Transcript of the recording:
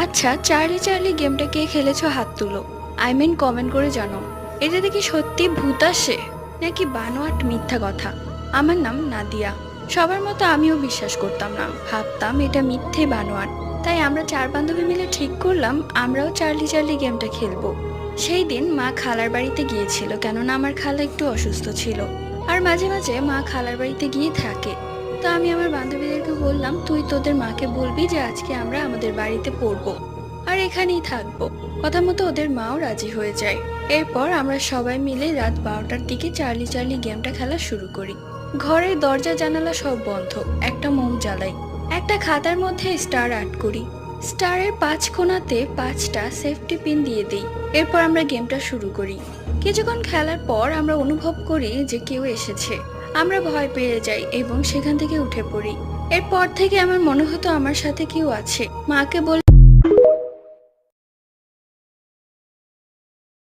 আচ্ছা, Charlie Charlie গেমটা কে খেলেছো হাত তুলো। কমেন্ট করে জানো। এটাতে কি সত্যি ভূত আসে নাকি বানোয়াট মিথ্যা কথা? আমার নাম নাদিয়া। সবার মতো আমিও বিশ্বাস করতাম না, ভাবতাম এটা মিথ্যে বানোয়াট। তাই আমরা চার বান্ধবী মিলে ঠিক করলাম আমরাও চার্লি চার্লি গেমটা খেলবো। সেই দিন মা খালার বাড়িতে গিয়েছিল, কেননা আমার খালা একটু অসুস্থ ছিল। আর মাঝে মাঝে মা খালার বাড়িতে গিয়ে থাকে। তো আমি আমার বান্ধবীদেরকে বললাম, তুই তোদের মাকে বলবি যে আজকে আমরা আমাদের বাড়িতে পড়বো আর এখানেই থাকবো। কথা মতো ওদের মাও রাজি হয়ে যায়। এরপর আমরা সবাই মিলে রাত 12টার দিকে চার্লি চার্লি গেমটা খেলা শুরু করি। ঘরের দরজা জানালা সব বন্ধ। একটা মোম জ্বালাই, একটা খাতার মধ্যে স্টার আর্ট করি, স্টারের 5 কোণাতে 5টা সেফটি পিন দিয়ে দিই। এরপর আমরা গেমটা শুরু করি। কিছুক্ষণ খেলার পর আমরা অনুভব করি যে কেউ এসেছে। আমরা ভয় পেয়ে যাই এবং সেখান থেকে উঠে পড়ি। এরপর থেকে আমার মনে হতো আমার সাথে কেউ আছে। মাকে বলে